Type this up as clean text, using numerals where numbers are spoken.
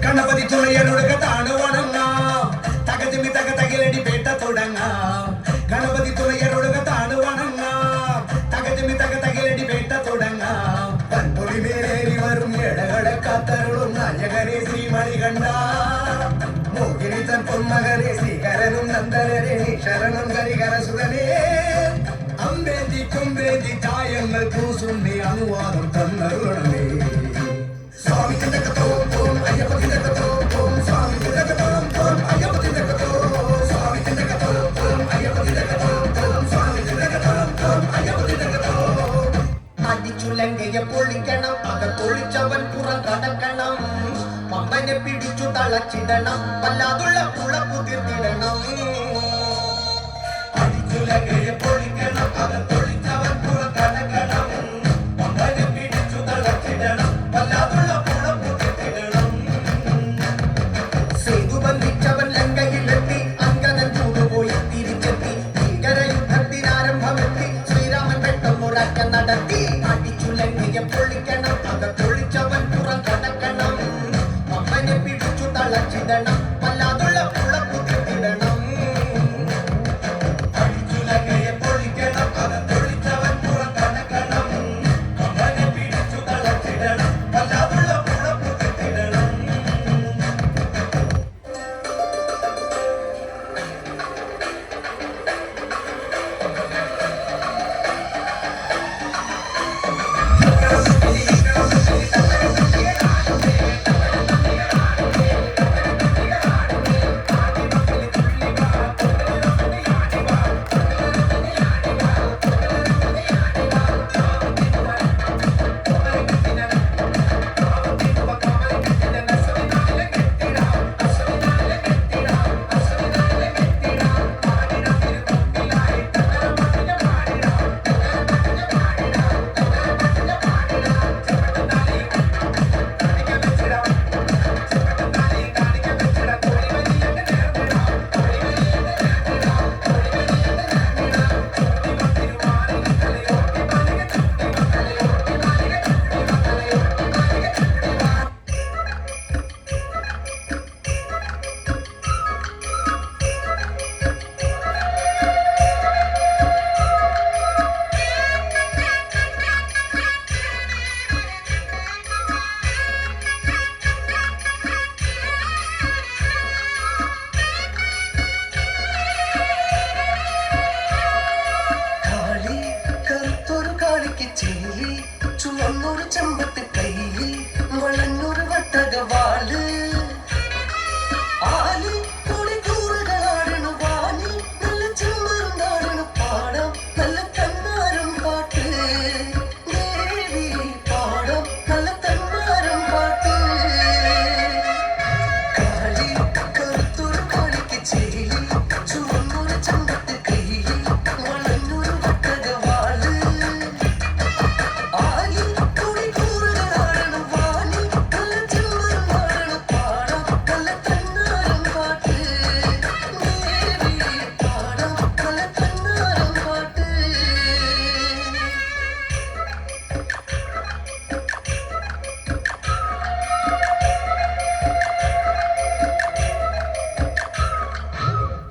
ഗണപതി തുണയരുടകത്താണ് വണങ്ങാം തകതിമി തകതകിലടി പേട്ട തുടങ്ങാം ഗണപതി തുണയരുടകത്താണ് വണങ്ങാം തകതിമി തകതകിലടി പേട്ട തുടങ്ങാം പൻപൊളി മേലേറി വരും എടകടക്കാത്തരുളും നായകനെ ശ്രീമണികണ്ഠ മോഹിനി തൻ പൊന്മകനെ ശ്രീകരനും നന്ദനരെ ശരണം കരികരസുരനെ അമ്പേന്തി കുമ്പേന്തി ചായങ്ങൾ പൂസുണ്ണി അനുവാദം തന്നരുളണമേ സ്വാമി അടിച്ചുലങ്കയെ പൊളിക്കണം അകത്തൊളിച്ചവൻ പുറം കടക്കണം മമ്മനെ പിടിച്ചു തളച്ചിടണം വല്ലാതുള്ള കുളപ്പു തീർത്തിടണം അടിച്ചുലങ്കയെ പൊളിക്കണം അകത്തൊളിച്ചവൻ പുറം കടക്കണം മമ്മനെ പിടിച്ചു തളച്ചിടണം വല്ലാതുള്ള കുളപ്പു തീർത്തിടണം സേതു ബന്ധിച്ചവൻ ലങ്കയിലെത്തി അങ്കദൻ ചൂടുപോയി തിരിച്ചെത്തി ഭീകര യുദ്ധത്തിനാരംഭമെത്തി ശ്രീരാമൻ പെട്ടെന്നൊരക്ക നടത്തി അടിച്ചുലങ്കയെ പൊളിക്കണം അകത്തൊളിച്ചവൻ പുറം കടക്കണം മമ്മനെ പിടിച്ചു തളച്ചിടണം വല്ലാതുള്ള കുളപ്പു തീർത്തിടണം അടിച്ചുലങ്കയെ പൊളിക്കണം അകത്തൊളിച്ചവൻ പുറം കടക്കണം മമ്മനെ പിടിച്ചു തളച്ചിടണം വല്ലാതുള്ള കുളപ്പു തീർത്തിടണം കാളി കറുത്തൊരു കാളിക്ക് ചെല്ലി ചുവന്നൊരു ചെമ്പത്തി